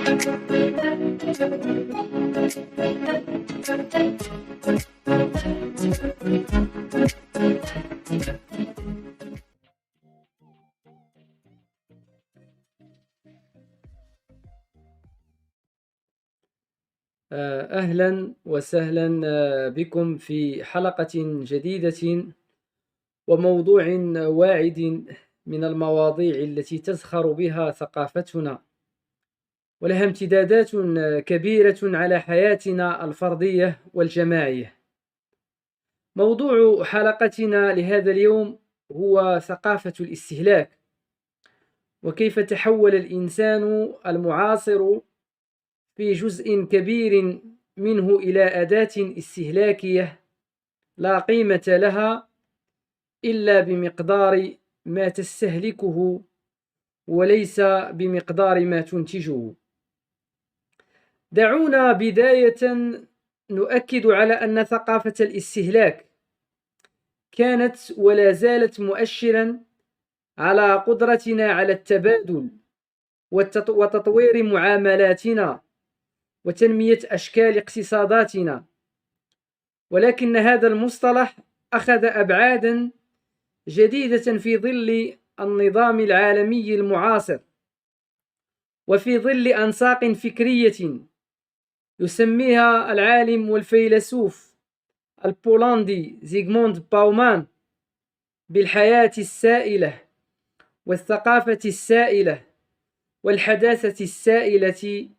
أهلا وسهلا بكم في حلقة جديدة وموضوع واعد من المواضيع التي تزخر بها ثقافتنا ولها امتدادات كبيرة على حياتنا الفردية والجماعية. موضوع حلقتنا لهذا اليوم هو ثقافة الاستهلاك، وكيف تحول الإنسان المعاصر في جزء كبير منه إلى أداة استهلاكية لا قيمة لها إلا بمقدار ما تستهلكه وليس بمقدار ما تنتجه. دعونا بداية نؤكد على أن ثقافة الاستهلاك كانت ولا زالت مؤشرا على قدرتنا على التبادل وتطوير معاملاتنا وتنمية أشكال اقتصاداتنا، ولكن هذا المصطلح أخذ أبعادا جديدة في ظل النظام العالمي المعاصر وفي ظل أنساق فكرية يسميها العالم والفيلسوف البولندي زيغموند باومان بالحياة السائلة والثقافة السائلة والحداثة السائلة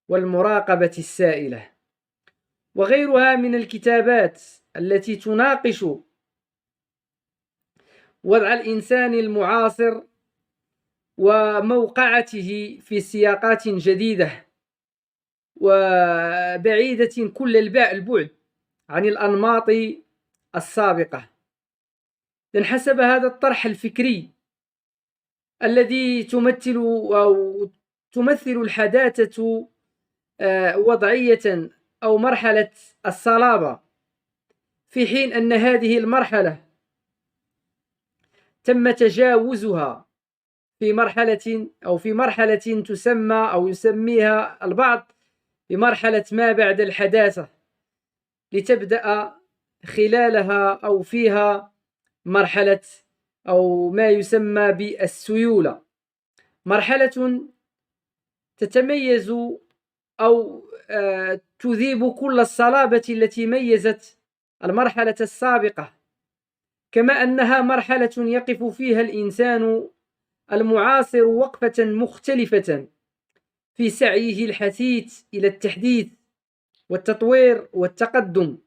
والمراقبة السائلة، وغيرها من الكتابات التي تناقش وضع الإنسان المعاصر وموقعته في سياقات جديدة وبعيدة كل البعد عن الأنماط السابقة. حسب هذا الطرح الفكري الذي تمثل الحداثة وضعية أو مرحلة الصلابة، في حين أن هذه المرحلة تم تجاوزها في مرحلة تسمى أو يسميها البعض بمرحلة ما بعد الحداثة، لتبدأ خلالها أو فيها مرحلة أو ما يسمى بالسيولة، مرحلة تتميز أو تذيب كل الصلابة التي ميزت المرحلة السابقة، كما أنها مرحلة يقف فيها الإنسان المعاصر وقفة مختلفة في سعيه الحثيث إلى التحديث والتطوير والتقدم،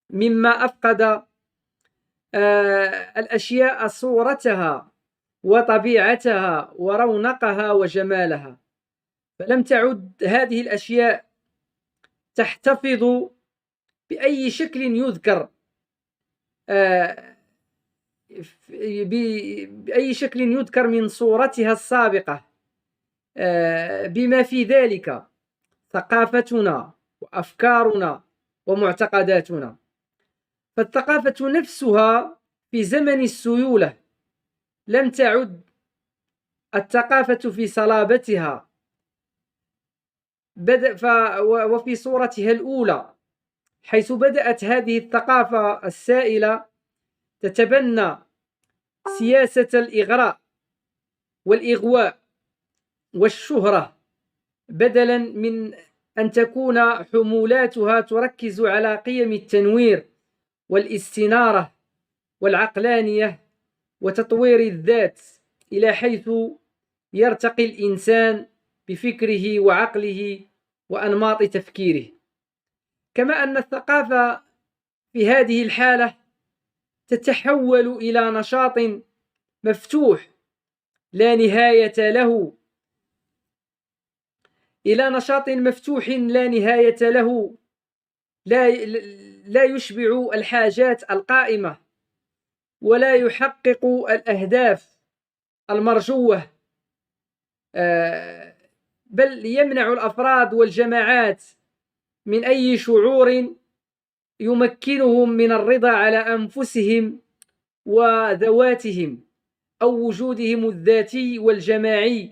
مما أفقد الأشياء صورتها وطبيعتها ورونقها وجمالها، فلم تعد هذه الأشياء تحتفظ بأي شكل يذكر بأي شكل يذكر من صورتها السابقة، بما في ذلك ثقافتنا وأفكارنا ومعتقداتنا. فالثقافة نفسها في زمن السيولة لم تعد الثقافة في صلابتها وفي صورتها الأولى، حيث بدأت هذه الثقافة السائلة تتبنى سياسة الإغراء والإغواء والشهرة، بدلا من أن تكون حمولاتها تركز على قيم التنوير والاستنارة والعقلانية وتطوير الذات، إلى حيث يرتقي الإنسان بفكره وعقله وأنماط تفكيره. كما أن الثقافة في هذه الحالة تتحول إلى نشاط مفتوح لا نهاية له، لا يشبع الحاجات القائمة ولا يحقق الأهداف المرجوة، بل يمنع الأفراد والجماعات من أي شعور يمكنهم من الرضا على أنفسهم وذواتهم أو وجودهم الذاتي والجماعي.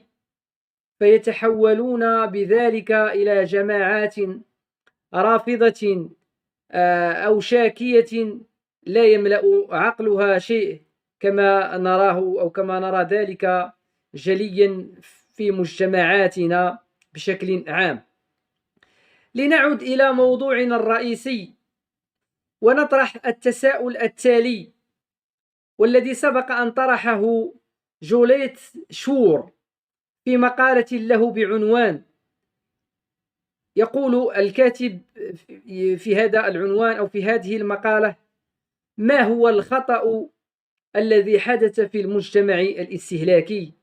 فيتحولون بذلك إلى جماعات رافضة أو شاكية لا يملأ عقلها شيء، كما نراه أو كما نرى ذلك جليا في مجتمعاتنا بشكل عام. لنعد إلى موضوعنا الرئيسي ونطرح التساؤل التالي، والذي سبق أن طرحه جوليت شور في مقالة له بعنوان، يقول الكاتب في هذا العنوان أو في هذه المقالة: ما هو الخطأ الذي حدث في المجتمع الاستهلاكي؟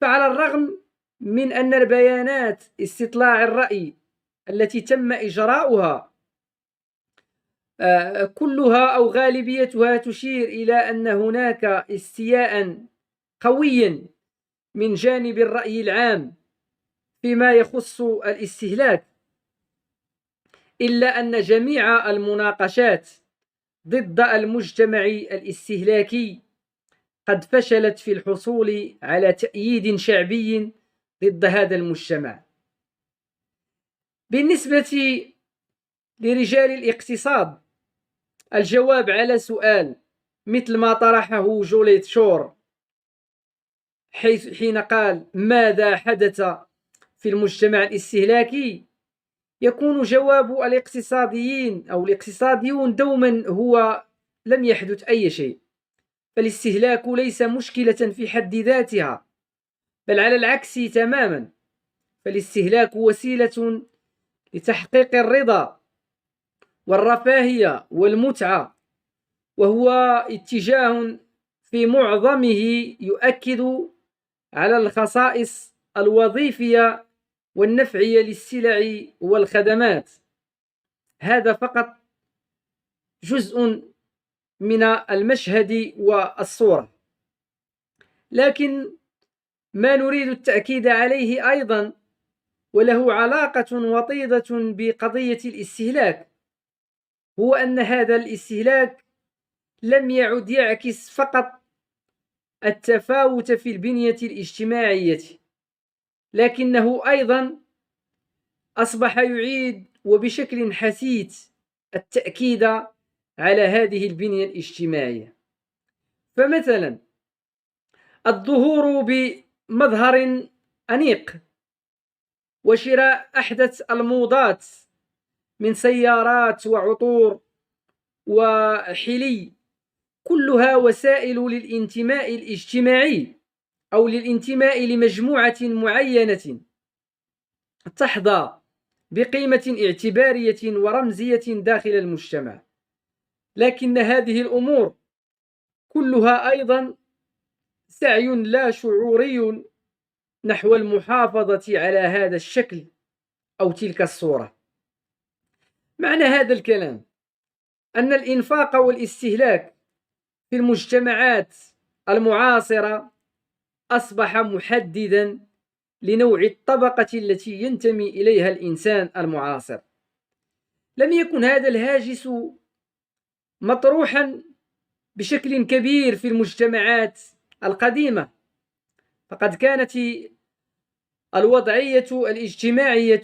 فعلى الرغم من أن البيانات استطلاع الرأي التي تم إجراؤها كلها أو غالبيتها تشير إلى أن هناك استياء قويا من جانب الرأي العام فيما يخص الاستهلاك، إلا أن جميع المناقشات ضد المجتمع الاستهلاكي قد فشلت في الحصول على تأييد شعبي ضد هذا المجتمع. بالنسبة لرجال الاقتصاد، الجواب على سؤال مثل ما طرحه جوليت شور حين قال ماذا حدث في المجتمع الاستهلاكي، يكون جواب الاقتصاديين أو الاقتصاديون دوما هو لم يحدث أي شيء، فالاستهلاك ليس مشكلة في حد ذاتها، بل على العكس تماما، فالاستهلاك وسيلة لتحقيق الرضا والرفاهية والمتعة، وهو اتجاه في معظمه يؤكد على الخصائص الوظيفية والنفعية للسلع والخدمات. هذا فقط جزء من المشهد والصورة، لكن ما نريد التأكيد عليه أيضا وله علاقة وطيدة بقضية الاستهلاك هو أن هذا الاستهلاك لم يعد يعكس فقط التفاوت في البنية الاجتماعية، لكنه أيضا أصبح يعيد وبشكل حثيث التأكيد على هذه البنية الاجتماعية. فمثلا الظهور بمظهر أنيق وشراء أحدث الموضات من سيارات وعطور وحلي كلها وسائل للانتماء الاجتماعي أو للانتماء لمجموعة معينة تحظى بقيمة اعتبارية ورمزية داخل المجتمع، لكن هذه الأمور كلها أيضا سعي لا شعوري نحو المحافظة على هذا الشكل أو تلك الصورة. معنى هذا الكلام أن الإنفاق والاستهلاك في المجتمعات المعاصرة أصبح محددا لنوع الطبقة التي ينتمي إليها الإنسان المعاصر. لم يكن هذا الهاجس مطروحا بشكل كبير في المجتمعات القديمة، فقد كانت الوضعية الاجتماعية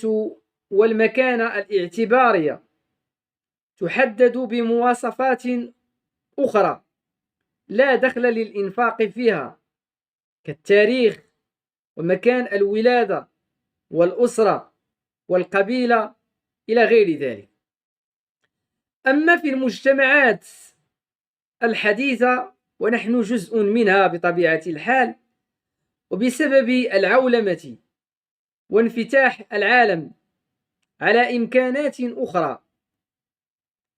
والمكانة الاعتبارية تحدد بمواصفات أخرى لا دخل للإنفاق فيها، كالتاريخ ومكان الولادة والأسرة والقبيلة إلى غير ذلك. أما في المجتمعات الحديثة ونحن جزء منها بطبيعة الحال، وبسبب العولمة وانفتاح العالم على إمكانات أخرى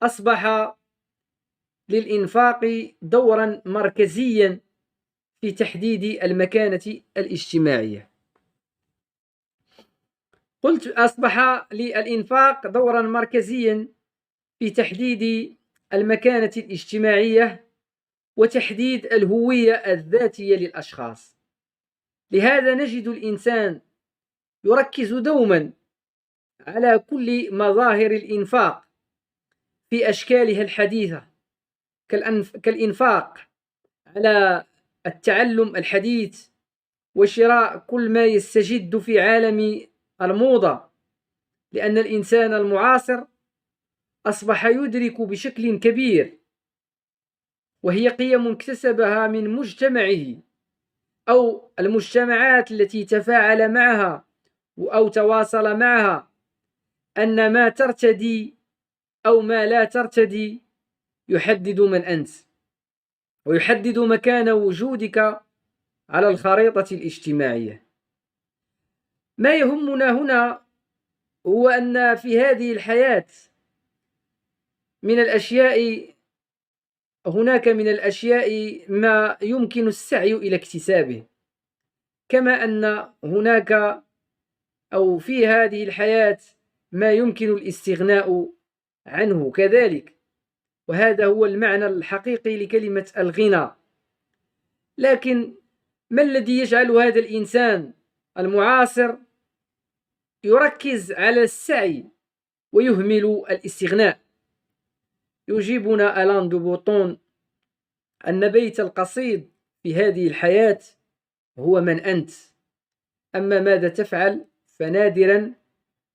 أصبح للإنفاق دورا مركزيا في تحديد المكانة الاجتماعية. قلت أصبح للإنفاق دورا مركزيا في تحديد المكانة الاجتماعية وتحديد الهوية الذاتية للأشخاص. لهذا نجد الإنسان يركز دوما على كل مظاهر الإنفاق في أشكالها الحديثة، كالإنفاق على التعلم الحديث وشراء كل ما يستجد في عالم الموضة، لأن الإنسان المعاصر أصبح يدرك بشكل كبير، وهي قيم اكتسبها من مجتمعه أو المجتمعات التي تفاعل معها أو تواصل معها، أن ما ترتدي أو ما لا ترتدي يحدد من أنت، ويحدد مكان وجودك على الخريطة الاجتماعية. ما يهمنا هنا هو أن في هذه الحياة هناك من الأشياء ما يمكن السعي إلى اكتسابه، كما أن هناك أو في هذه الحياة ما يمكن الاستغناء عنه كذلك، وهذا هو المعنى الحقيقي لكلمة الغنى. لكن ما الذي يجعل هذا الإنسان المعاصر يركز على السعي ويهمل الاستغناء؟ يجيبنا ألان دو بوطون أن بيت القصيد في هذه الحياة هو من أنت، أما ماذا تفعل فنادرا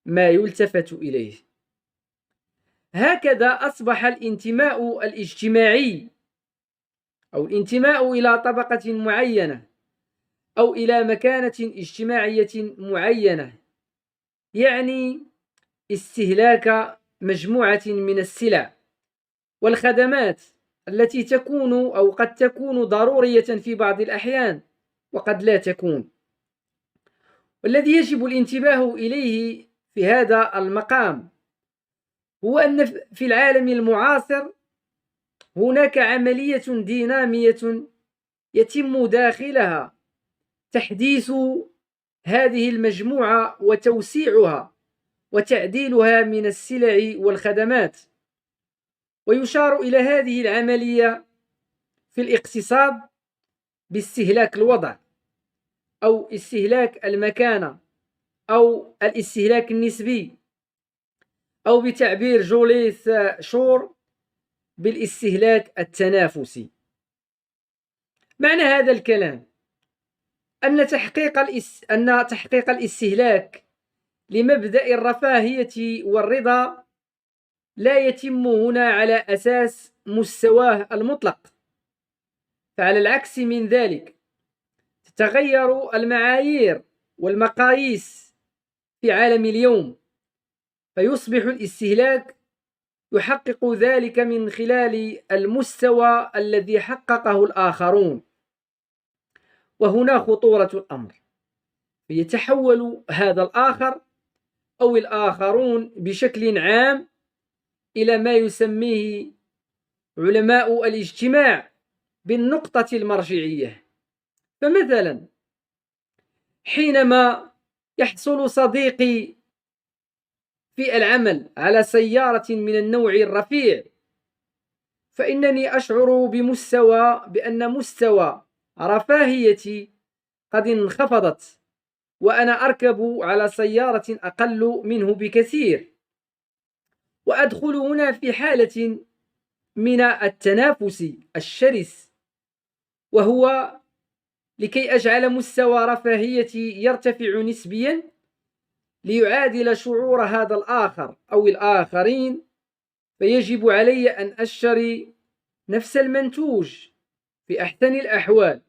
ما يلتفت إليه. هكذا أصبح الانتماء الاجتماعي أو الانتماء إلى طبقة معينة أو إلى مكانة اجتماعية معينة يعني استهلاك مجموعة من السلع والخدمات التي تكون أو قد تكون ضرورية في بعض الأحيان وقد لا تكون. والذي يجب الانتباه إليه في هذا المقام هو أن في العالم المعاصر هناك عملية دينامية يتم داخلها تحديث هذه المجموعة وتوسيعها وتعديلها من السلع والخدمات. ويشار إلى هذه العملية في الاقتصاد باستهلاك الوضع أو استهلاك المكانة أو الاستهلاك النسبي، أو بتعبير جوليث شور بالاستهلاك التنافسي. معنى هذا الكلام أن تحقيق الاستهلاك لمبدأ الرفاهية والرضا لا يتم هنا على أساس مستواه المطلق، فعلى العكس من ذلك تتغير المعايير والمقاييس في عالم اليوم، فيصبح الاستهلاك يحقق ذلك من خلال المستوى الذي حققه الآخرون. وهنا خطورة الأمر، يتحول هذا الآخر أو الآخرون بشكل عام إلى ما يسميه علماء الاجتماع بالنقطة المرجعية. فمثلا حينما يحصل صديقي في العمل على سيارة من النوع الرفيع، فإنني أشعر بأن مستوى رفاهيتي قد انخفضت، وأنا أركب على سيارة أقل منه بكثير، وأدخل هنا في حالة من التنافس الشرس، وهو لكي أجعل مستوى رفاهيتي يرتفع نسبيا ليعادل شعور هذا الآخر أو الآخرين، فيجب علي أن أشتري نفس المنتوج في أحسن الأحوال،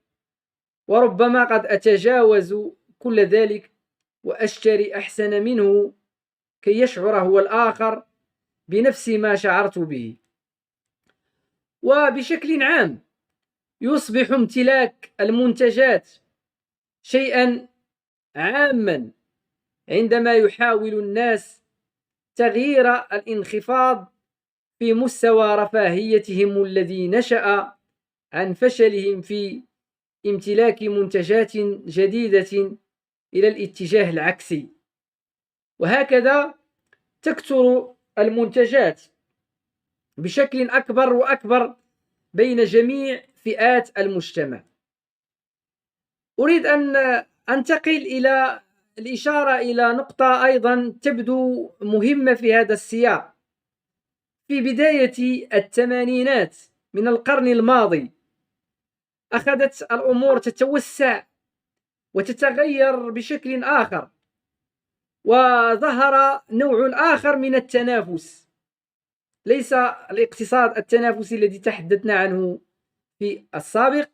وربما قد أتجاوز كل ذلك وأشتري أحسن منه كي يشعر هو الآخر بنفس ما شعرت به. وبشكل عام يصبح امتلاك المنتجات شيئا عاما عندما يحاول الناس تغيير الانخفاض في مستوى رفاهيتهم الذي نشأ عن فشلهم في امتلاك منتجات جديدة إلى الاتجاه العكسي. وهكذا تكثر المنتجات بشكل أكبر وأكبر بين جميع فئات المجتمع. أريد أن أنتقل إلى الإشارة إلى نقطة أيضا تبدو مهمة في هذا السياق. في بداية الثمانينات من القرن الماضي أخذت الأمور تتوسع وتتغير بشكل آخر، وظهر نوع آخر من التنافس، ليس الاقتصاد التنافسي الذي تحدثنا عنه في السابق،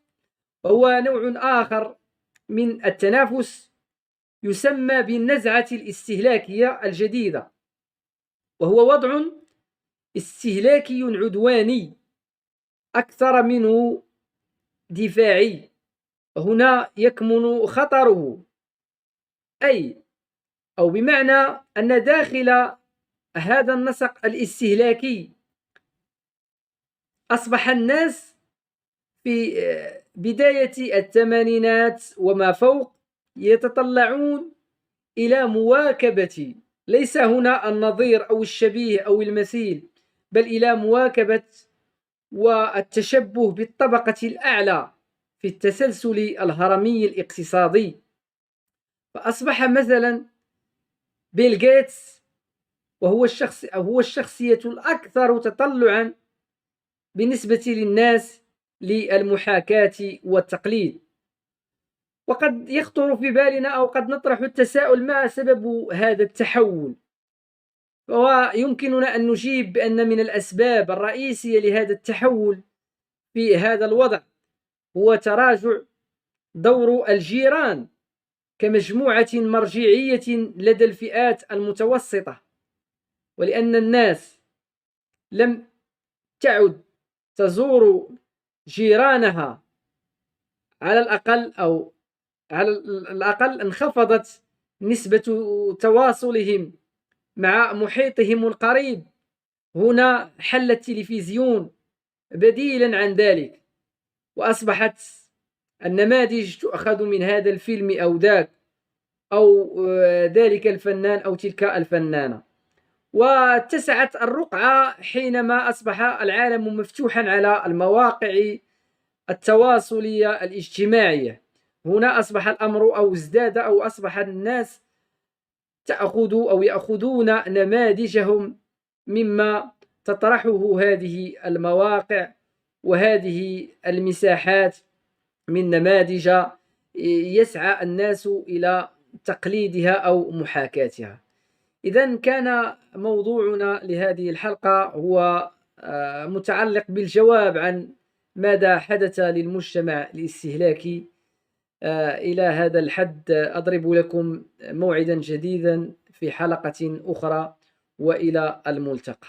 وهو نوع آخر من التنافس يسمى بالنزعة الاستهلاكية الجديدة، وهو وضع استهلاكي عدواني أكثر منه دفاعي. هنا يكمن خطره، أو بمعنى أن داخل هذا النسق الاستهلاكي أصبح الناس في بداية الثمانينات وما فوق يتطلعون إلى مواكبة، ليس هنا النظير أو الشبيه أو المثيل، بل إلى مواكبة والتشبه بالطبقة الأعلى في التسلسل الهرمي الاقتصادي. فأصبح مثلا بيل غيتس هو الشخصية الأكثر تطلعا بالنسبة للناس للمحاكاة والتقليد. وقد يخطر في بالنا أو قد نطرح التساؤل: ما سبب هذا التحول؟ ويمكننا أن نجيب بأن من الأسباب الرئيسية لهذا التحول في هذا الوضع هو تراجع دور الجيران كمجموعة مرجعية لدى الفئات المتوسطة، ولأن الناس لم تعد تزور جيرانها، على الأقل انخفضت نسبة تواصلهم مع محيطهم القريب. هنا حل التلفزيون بديلا عن ذلك، وأصبحت النماذج تؤخذ من هذا الفيلم أو ذاك، أو ذلك الفنان أو تلك الفنانة، واتسعت الرقعة حينما أصبح العالم مفتوحا على المواقع التواصلية الاجتماعية. هنا أصبح الأمر أو ازداد أو أصبح الناس يأخذون نماذجهم مما تطرحه هذه المواقع وهذه المساحات من نماذج يسعى الناس إلى تقليدها أو محاكاتها. إذن كان موضوعنا لهذه الحلقة هو متعلق بالجواب عن ماذا حدث للمجتمع الاستهلاكي. إلى هذا الحد أضرب لكم موعدا جديدا في حلقة أخرى، وإلى الملتقى.